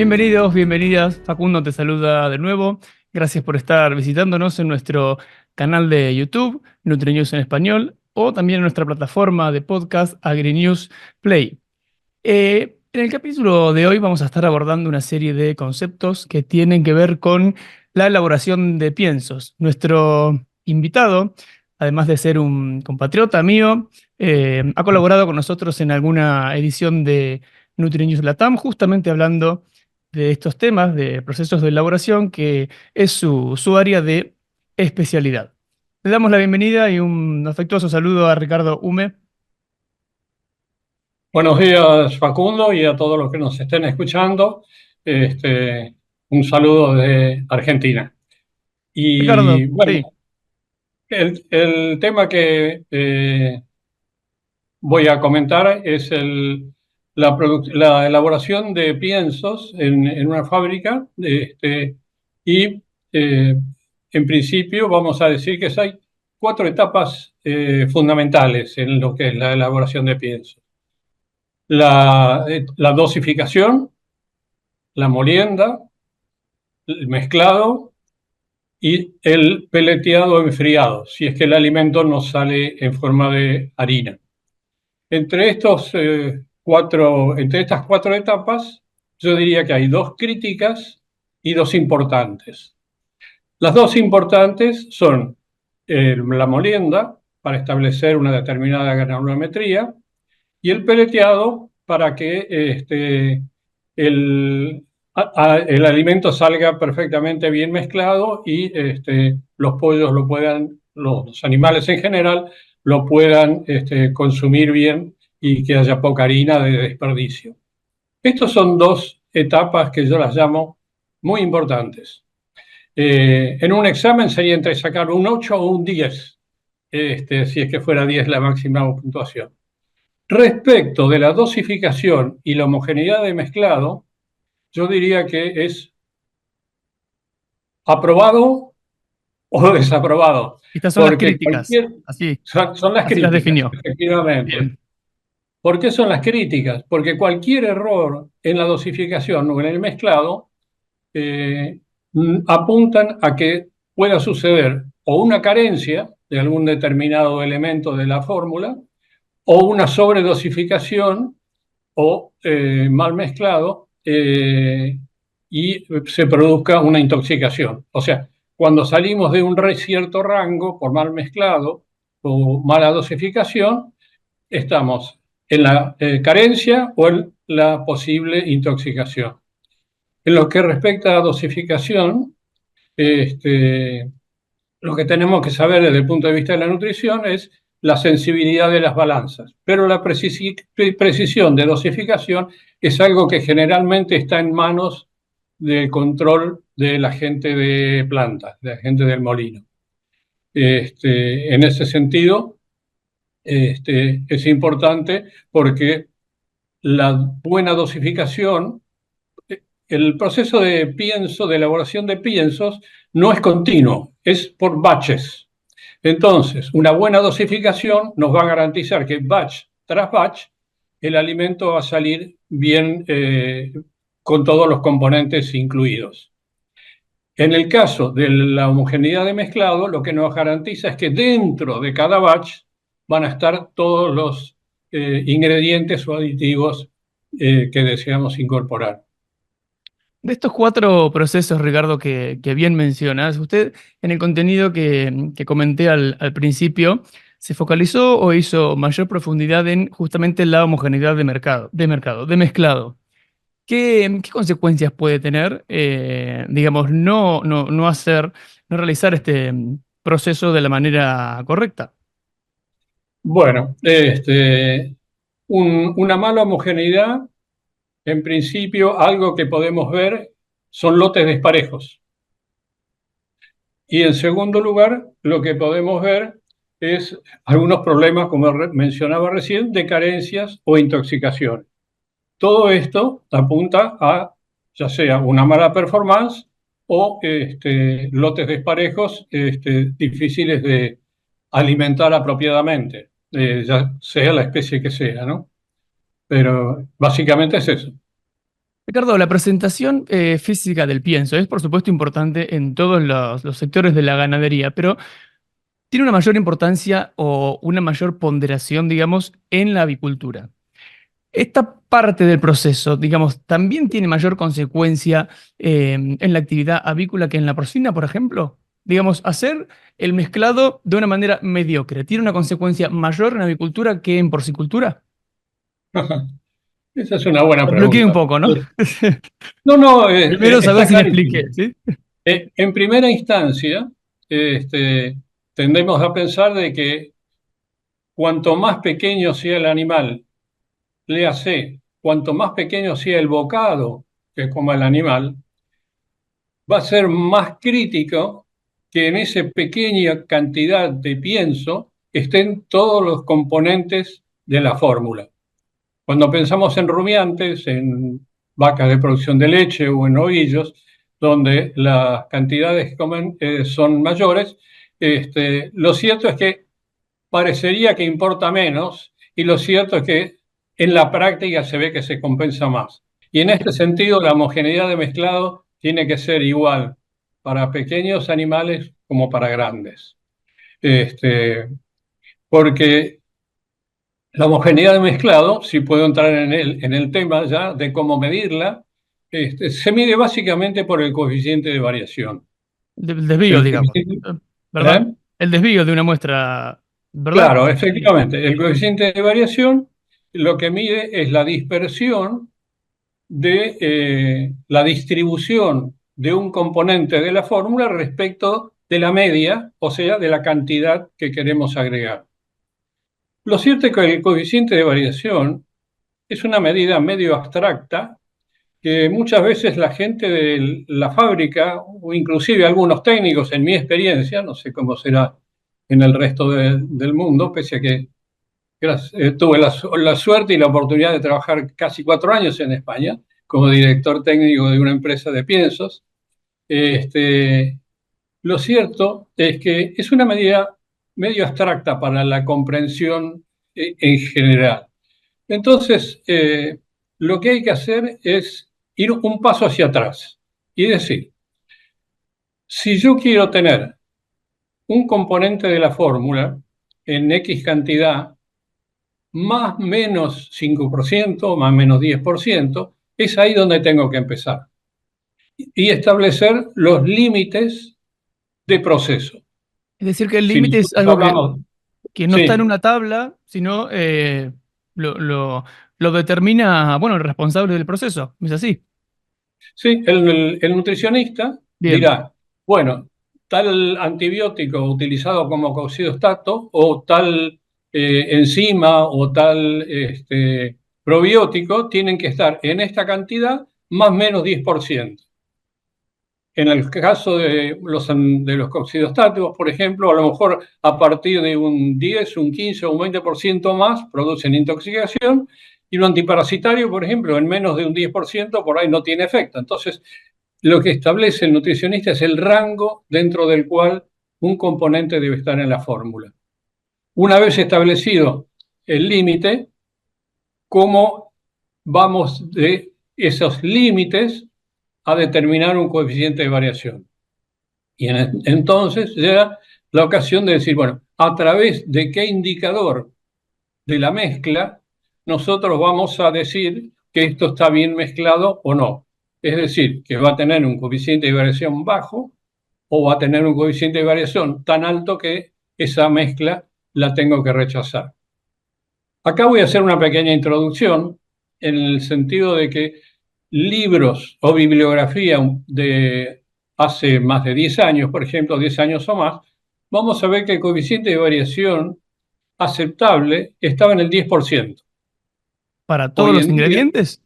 Bienvenidos, bienvenidas. Facundo te saluda de nuevo. Gracias por estar visitándonos en nuestro canal de YouTube, NutriNews en español, o también en nuestra plataforma de podcast AgriNews Play. En el capítulo de hoy vamos a estar abordando una serie de conceptos que tienen que ver con la elaboración de piensos. Nuestro invitado, además de ser un compatriota mío, ha colaborado con nosotros en alguna edición de NutriNews Latam, justamente hablando de estos temas, de procesos de elaboración, que es su área de especialidad. Le damos la bienvenida y un afectuoso saludo a Ricardo Hume. Buenos días, Facundo, y a todos los que nos estén escuchando. Este, un saludo de Argentina. Ricardo, Y sí. bueno, el tema que voy a comentar es la elaboración de piensos en una fábrica. Y eh, en principio vamos a decir que hay cuatro etapas fundamentales en lo que es la elaboración de piensos. La dosificación, la molienda, el mezclado y el peleteado o enfriado, si es que el alimento no sale en forma de harina. Entre estas cuatro etapas, yo diría que hay dos críticas y dos importantes. Las dos importantes son la molienda, para establecer una determinada granulometría, y el peleteado para que el, el alimento salga perfectamente bien mezclado y los pollos lo puedan, los animales en general, lo puedan consumir bien y que haya poca harina de desperdicio. Estas son dos etapas que yo las llamo muy importantes. En un examen sería entre sacar un 8 o un 10, si es que fuera 10 la máxima puntuación. Respecto de la dosificación y la homogeneidad de mezclado, yo diría que es aprobado o desaprobado, Estas son las porque críticas. Así, son las así las críticas, definió. efectivamente. Bien. ¿Por qué son las críticas? Porque cualquier error en la dosificación o en el mezclado eh, apuntan a que pueda suceder o una carencia de algún determinado elemento de la fórmula o una sobredosificación o mal mezclado y se produzca una intoxicación. O sea, cuando salimos de un cierto rango por mal mezclado o mala dosificación, estamos en la carencia o en la posible intoxicación. En lo que respecta a dosificación, este, lo que tenemos que saber desde el punto de vista de la nutrición es la sensibilidad de las balanzas, pero la precisión de dosificación es algo que generalmente está en manos del control de la gente de plantas, de la gente del molino. En ese sentido, es importante porque la buena dosificación, el proceso de pienso, de elaboración de piensos, no es continuo, es por baches. Entonces, una buena dosificación nos va a garantizar que batch tras batch el alimento va a salir bien con todos los componentes incluidos. En el caso de la homogeneidad de mezclado, lo que nos garantiza es que dentro de cada batch van a estar todos los ingredientes o aditivos que deseamos incorporar. De estos cuatro procesos, Ricardo, que bien mencionas, usted en el contenido que comenté al principio, ¿se focalizó o hizo mayor profundidad en justamente la homogeneidad de mezclado? ¿Qué consecuencias puede tener, digamos, no realizar este proceso de la manera correcta? Bueno, una mala homogeneidad, en principio, algo que podemos ver son lotes desparejos. Y en segundo lugar, lo que podemos ver es algunos problemas, como mencionaba recién, de carencias o intoxicación. Todo esto apunta a ya sea una mala performance o lotes desparejos difíciles de alimentar apropiadamente, ya sea la especie que sea, ¿no? Pero básicamente es eso. Ricardo, la presentación física del pienso es por supuesto importante en todos los sectores de la ganadería, pero tiene una mayor importancia o una mayor ponderación, digamos, en la avicultura. Esta parte del proceso, digamos, también tiene mayor consecuencia en la actividad avícola que en la porcina, por ejemplo. Digamos, hacer el mezclado de una manera mediocre, ¿tiene una consecuencia mayor en avicultura que en porcicultura? Esa es una buena Lo bloqueé un pregunta. poco, ¿no? No, no, Primero saber está si me expliqué, clarísimo. ¿sí? En primera instancia, este, tendemos a pensar de que cuanto más pequeño sea el animal, léase, cuanto más pequeño sea el bocado que coma el animal, va a ser más crítico que en esa pequeña cantidad de pienso estén todos los componentes de la fórmula. Cuando pensamos en rumiantes, en vacas de producción de leche o en ovillos, donde las cantidades que comen son mayores, lo cierto es que parecería que importa menos y lo cierto es que en la práctica se ve que se compensa más. Y en este sentido, la homogeneidad de mezclado tiene que ser igual para pequeños animales como para grandes. Este, porque la homogeneidad de mezclado, si puedo entrar en el tema ya de cómo medirla, se mide básicamente por el coeficiente de variación. El desvío, El digamos, coeficiente, ¿verdad? ¿eh? El desvío de una muestra, ¿verdad? Claro, Sí. efectivamente, el coeficiente de variación lo que mide es la dispersión de la distribución de un componente de la fórmula respecto de la media, o sea, de la cantidad que queremos agregar. Lo cierto es que el coeficiente de variación es una medida medio abstracta que muchas veces la gente de la fábrica, o inclusive algunos técnicos, en mi experiencia, no sé cómo será en el resto del mundo, pese a que tuve la suerte y la oportunidad de trabajar casi 4 años en España como director técnico de una empresa de piensos. Este, lo cierto es que es una medida medio abstracta para la comprensión en general. Entonces, lo que hay que hacer es ir un paso hacia atrás y decir, si yo quiero tener un componente de la fórmula en X cantidad, más menos 5%, más menos 10%, es ahí donde tengo que empezar y establecer los límites de proceso. Es decir, que el Si límite es nosotros algo hablamos, que no está en sí, una tabla, sino lo, lo- lo determina, bueno, el responsable del proceso. ¿Es así? sí, el nutricionista Bien. dirá, bueno, tal antibiótico utilizado como cocidostato o tal enzima o tal probiótico tienen que estar en esta cantidad más o menos 10%. En el caso de los coccidostáticos, por ejemplo, a lo mejor a partir de un 10, un 15 o un 20% más producen intoxicación y un antiparasitario, por ejemplo, en menos de un 10% por ahí no tiene efecto. Entonces, lo que establece el nutricionista es el rango dentro del cual un componente debe estar en la fórmula. Una vez establecido el límite, ¿cómo vamos de esos límites a determinar un coeficiente de variación? Y entonces llega la ocasión de decir, bueno, a través de qué indicador de la mezcla nosotros vamos a decir que esto está bien mezclado o no. Es decir, que va a tener un coeficiente de variación bajo o va a tener un coeficiente de variación tan alto que esa mezcla la tengo que rechazar. Acá voy a hacer una pequeña introducción en el sentido de que libros o bibliografía de hace más de 10 años, por ejemplo, 10 años o más, vamos a ver que el coeficiente de variación aceptable estaba en el 10%. ¿Para todos Hoy los en día, ingredientes?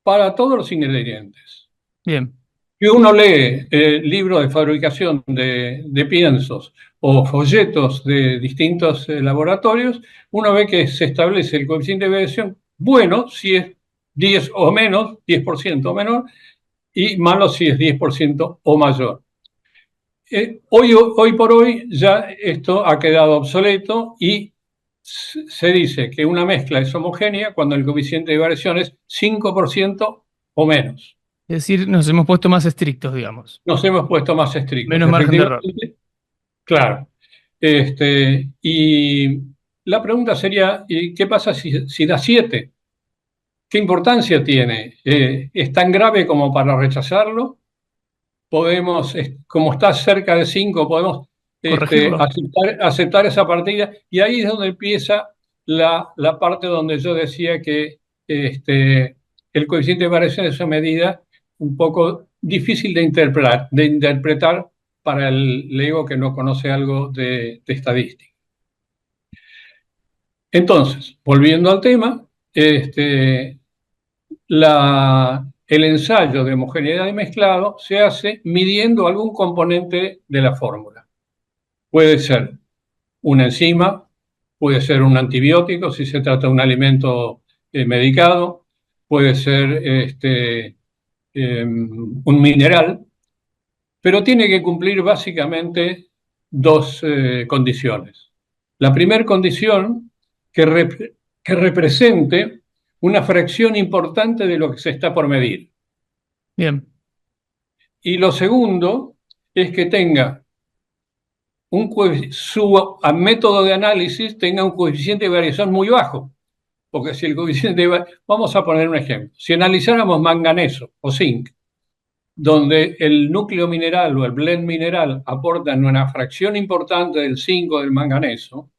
para todos los ingredientes. Bien. Si uno lee libros de fabricación de piensos o folletos de distintos laboratorios, uno ve que se establece el coeficiente de variación bueno si es 10 o menos, 10% o menor, y malo si es 10% o mayor. Hoy por hoy ya esto ha quedado obsoleto y se dice que una mezcla es homogénea cuando el coeficiente de variación es 5% o menos. Es decir, nos hemos puesto más estrictos, digamos. Nos hemos puesto más estrictos, Menos margen de error. efectivamente. Claro. Y la pregunta sería, ¿y qué pasa si da 7? ¿Qué importancia tiene? ¿Es tan grave como para rechazarlo? Podemos, como está cerca de 5, podemos Corregirlo. aceptar esa partida. Y ahí es donde empieza la parte donde yo decía que el coeficiente de variación es una medida un poco difícil de interpretar para el lego que no conoce algo de estadística. Entonces, volviendo al tema, el ensayo de homogeneidad de mezclado se hace midiendo algún componente de la fórmula. Puede ser una enzima, puede ser un antibiótico si se trata de un alimento medicado, puede ser un mineral, pero tiene que cumplir básicamente dos condiciones. La primera condición, que represente una fracción importante de lo que se está por medir. Bien, Y lo segundo es que tenga su método de análisis tenga un coeficiente de variación muy bajo. Porque si el coeficiente vamos a poner un ejemplo. Si analizáramos manganeso o zinc, donde el núcleo mineral o el blend mineral aportan una fracción importante del zinc o del manganeso,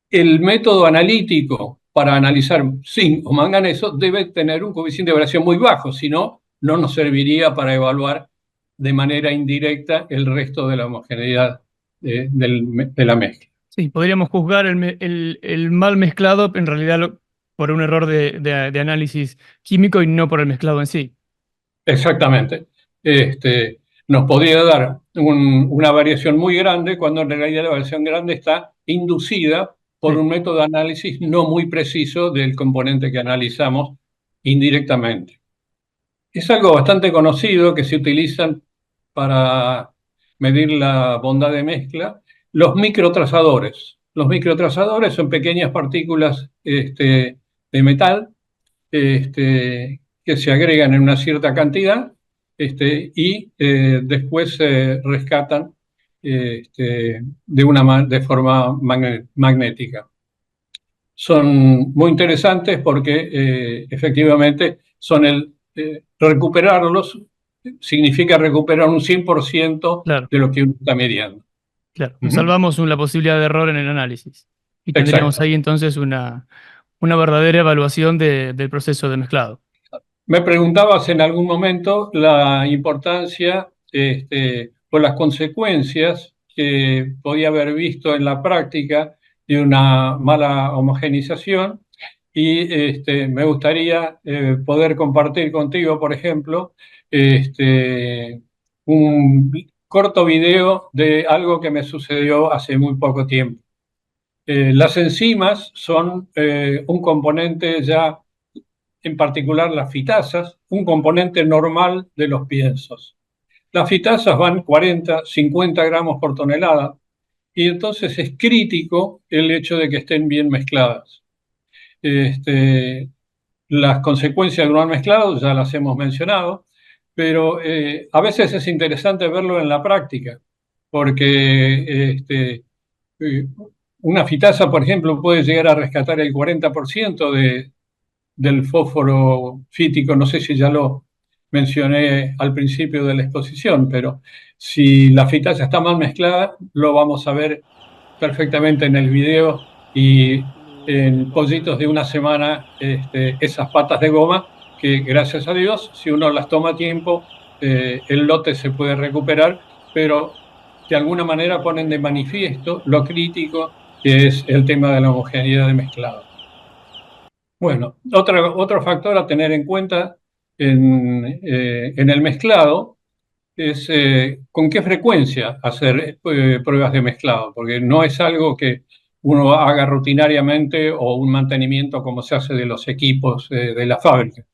el método analítico para analizar zinc o manganeso debe tener un coeficiente de variación muy bajo, si no, no nos serviría para evaluar de manera indirecta el resto de la homogeneidad de la mezcla. sí, podríamos juzgar el mal mezclado en realidad por un error de análisis químico y no por el mezclado en sí. Exactamente. Nos podría dar una variación muy grande cuando en realidad la variación grande está inducida por Sí, un método de análisis no muy preciso del componente que analizamos indirectamente. Es algo bastante conocido que se utilizan para medir la bondad de mezcla, los microtrazadores. Los microtrazadores son pequeñas partículas de metal que se agregan en una cierta cantidad y después se rescatan de forma magnética. Son muy interesantes porque efectivamente recuperarlos significa recuperar un 100% claro, de lo que uno está midiendo. claro. Nos Ujú. salvamos la posibilidad de error en el análisis. Y tendríamos Exacto. ahí entonces una verdadera evaluación del proceso de mezclado. Me preguntabas en algún momento la importancia o las consecuencias que podía haber visto en la práctica de una mala homogeneización y me gustaría poder compartir contigo, por ejemplo, un corto video de algo que me sucedió hace muy poco tiempo. Las enzimas son un componente ya, en particular las fitasas, un componente normal de los piensos. Las fitasas van 40, 50 gramos por tonelada y entonces es crítico el hecho de que estén bien mezcladas. Este, las consecuencias de un mal mezclado ya las hemos mencionado, pero a veces es interesante verlo en la práctica, porque eh, una fitasa, por ejemplo, puede llegar a rescatar el 40% del fósforo fítico. No sé si ya lo mencioné al principio de la exposición, pero si la fitasa está mal mezclada, lo vamos a ver perfectamente en el video y en pollitos de una semana, esas patas de goma que gracias a Dios, si uno las toma a tiempo, el lote se puede recuperar, pero de alguna manera ponen de manifiesto lo crítico que es el tema de la homogeneidad de mezclado. Bueno, otro factor a tener en cuenta en el mezclado es con qué frecuencia hacer pruebas de mezclado, porque no es algo que uno haga rutinariamente o un mantenimiento como se hace de los equipos de la fábrica.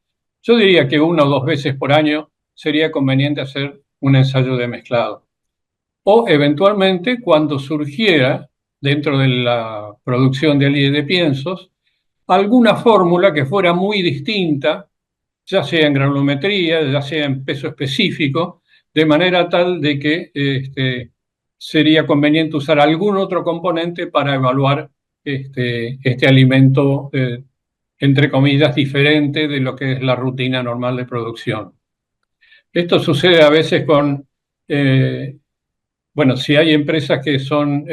Yo diría que 1 o 2 veces por año sería conveniente hacer un ensayo de mezclado. O eventualmente cuando surgiera dentro de la producción de piensos alguna fórmula que fuera muy distinta ya sea en granulometría, ya sea en peso específico, de manera tal de que sería conveniente usar algún otro componente para evaluar este alimento, entre comillas, diferente de lo que es la rutina normal de producción. Esto sucede a veces con, bueno, si hay empresas que son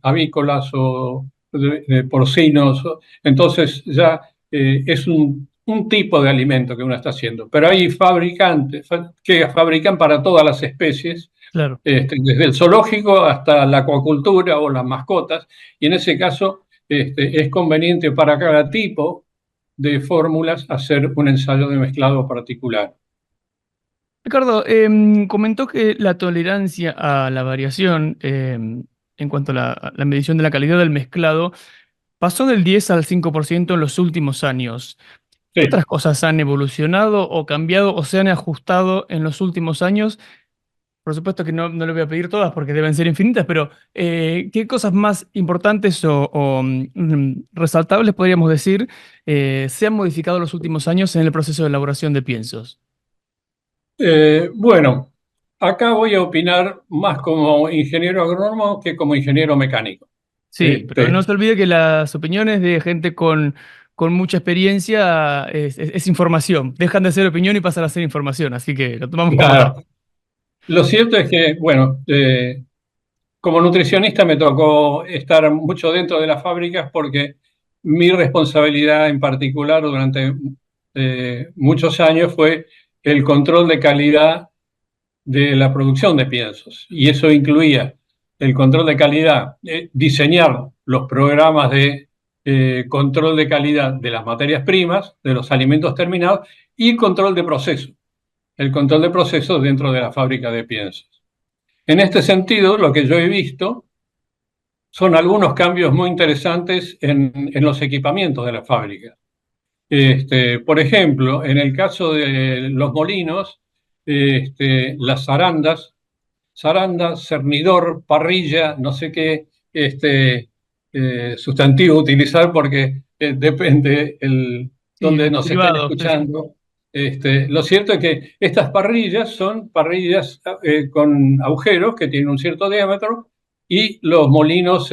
avícolas o de porcinos, entonces ya es un tipo de alimento que uno está haciendo. Pero hay fabricantes que fabrican para todas las especies, Claro. desde el zoológico hasta la acuacultura o las mascotas, y en ese caso es conveniente para cada tipo de fórmulas hacer un ensayo de mezclado particular. Ricardo, comentó que la tolerancia a la variación en cuanto a la medición de la calidad del mezclado pasó del 10 al 5% en los últimos años. ¿Qué Sí. otras cosas han evolucionado o cambiado o se han ajustado en los últimos años? Por supuesto que no le voy a pedir todas porque deben ser infinitas, pero ¿qué cosas más importantes o resaltables podríamos decir se han modificado en los últimos años en el proceso de elaboración de piensos? Bueno, acá voy a opinar más como ingeniero agrónomo que como ingeniero mecánico. Sí, pero no Este, se olvide que las opiniones de gente con mucha experiencia es información. Dejan de ser opinión y pasan a ser información, así que lo tomamos como tal. claro. Lo cierto es que, bueno, como nutricionista me tocó estar mucho dentro de las fábricas porque mi responsabilidad en particular durante muchos años fue el control de calidad de la producción de piensos. Y eso incluía el control de calidad, diseñar los programas de control de calidad de las materias primas, de los alimentos terminados, y control de proceso, el control de procesos dentro de la fábrica de piensos. En este sentido, lo que yo he visto son algunos cambios muy interesantes en los equipamientos de la fábrica. Por ejemplo, en el caso de los molinos, las zaranda, cernidor, parrilla, no sé qué sustantivo utilizar porque depende Sí, donde nos estén derivado, sí, sí. escuchando. Lo cierto es que estas parrillas son parrillas con agujeros que tienen un cierto diámetro y los molinos,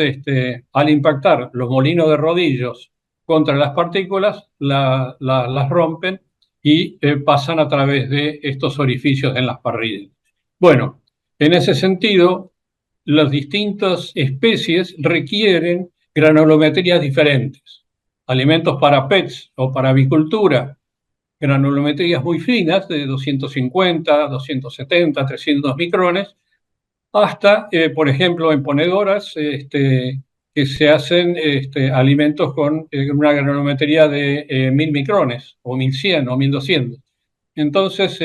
al impactar los molinos de rodillos contra las partículas, las rompen y pasan a través de estos orificios en las parrillas. Bueno, en ese sentido, las distintas especies requieren granulometrías diferentes. Alimentos para pets o para avicultura, granulometrías muy finas de 250, 270, 300 micrones, hasta, por ejemplo, en ponedoras que se hacen alimentos con una granulometría de 1000 micrones, o 1100 o 1200. Entonces,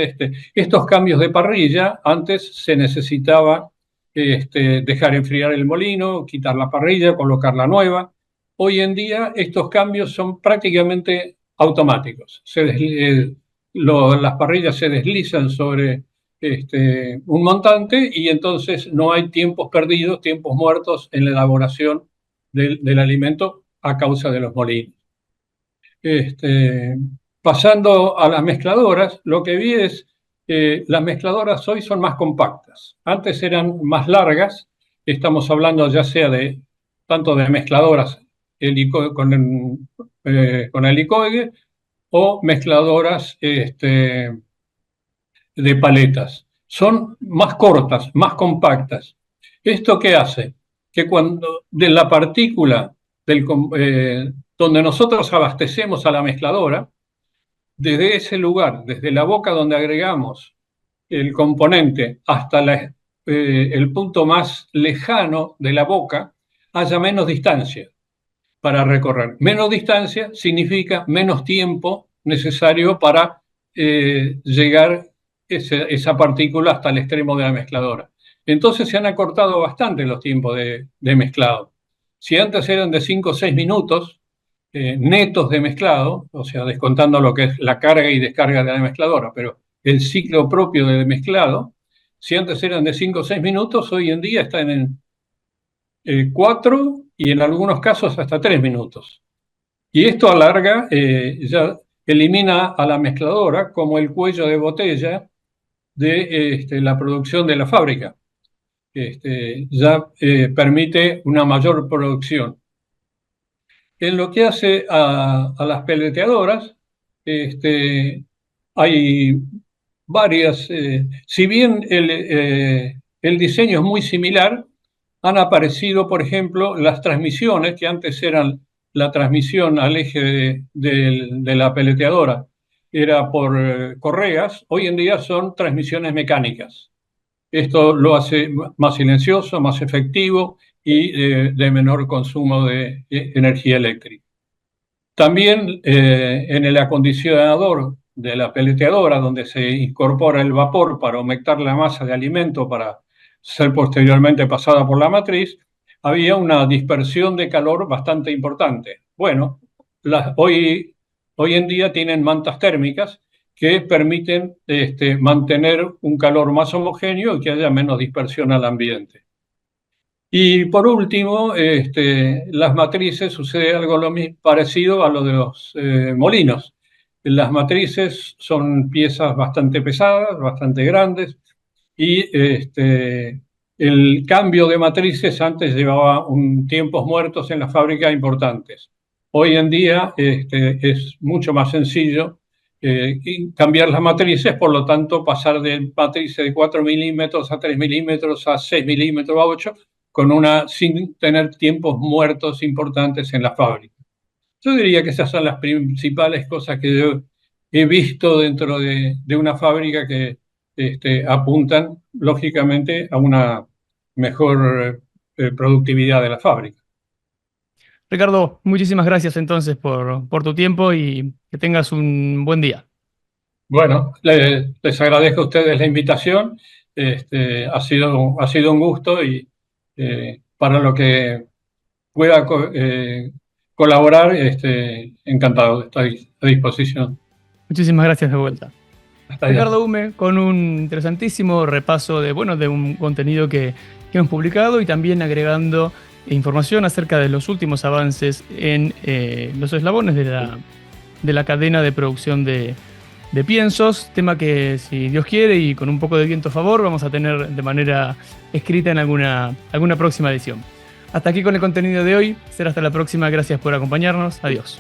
estos cambios de parrilla, antes se necesitaba dejar enfriar el molino, quitar la parrilla, colocar la nueva. Hoy en día estos cambios son prácticamente automáticos. Las parrillas se deslizan sobre un montante y entonces no hay tiempos perdidos, tiempos muertos en la elaboración del alimento a causa de los molinos. Este, Pasando a las mezcladoras, lo que vi es que las mezcladoras hoy son más compactas. Antes eran más largas, estamos hablando ya sea de tanto de mezcladoras con helicoide o mezcladoras de paletas. Son más cortas, más compactas. ¿Esto qué hace? Que cuando de la partícula donde nosotros abastecemos a la mezcladora, desde ese lugar, desde la boca donde agregamos el componente hasta el punto más lejano de la boca, haya menos distancia para recorrer. Menos distancia significa menos tiempo necesario para llegar esa partícula hasta el extremo de la mezcladora. Entonces se han acortado bastante los tiempos de mezclado. Si antes eran de 5 o 6 minutos netos de mezclado, o sea, descontando lo que es la carga y descarga de la mezcladora, pero el ciclo propio de mezclado, si antes eran de 5 o 6 minutos, hoy en día están en 4 y en algunos casos hasta 3 minutos. Y esto alarga ya elimina a la mezcladora como el cuello de botella de la producción de la fábrica. Ya permite una mayor producción. En lo que hace a las peleteadoras, hay varias, si bien el diseño es muy similar, han aparecido, por ejemplo, las transmisiones que antes eran la transmisión al eje de la peleteadora, era por correas, hoy en día son transmisiones mecánicas. Esto lo hace más silencioso, más efectivo y de menor consumo de energía eléctrica. También en el acondicionador de la peleteadora, donde se incorpora el vapor para aumentar la masa de alimento para ser posteriormente pasada por la matriz, había una dispersión de calor bastante importante. Bueno, hoy en día tienen mantas térmicas que permiten mantener un calor más homogéneo y que haya menos dispersión al ambiente. Y por último, las matrices, sucede algo parecido a lo de los molinos. Las matrices son piezas bastante pesadas, bastante grandes, y el cambio de matrices antes llevaba tiempos muertos en las fábricas importantes. Hoy en día es mucho más sencillo cambiar las matrices, por lo tanto pasar de matrices de 4 milímetros a 3 milímetros a 6 milímetros a 8, sin tener tiempos muertos importantes en la fábrica. Yo diría que esas son las principales cosas que yo he visto dentro de una fábrica que apuntan, lógicamente, a una mejor productividad de la fábrica. Ricardo, muchísimas gracias entonces por tu tiempo y que tengas un buen día. Bueno, les agradezco a ustedes la invitación. Ha sido un gusto y para lo que pueda colaborar, encantado, estoy a disposición. Muchísimas gracias de vuelta. Hasta allá. Ricardo Hume con un interesantísimo repaso de un contenido que hemos publicado y también agregando información acerca de los últimos avances en los eslabones de la cadena de producción de piensos, tema que, si Dios quiere y con un poco de viento a favor, vamos a tener de manera escrita en alguna próxima edición. Hasta aquí con el contenido de hoy. Será hasta la próxima. Gracias por acompañarnos. Adiós.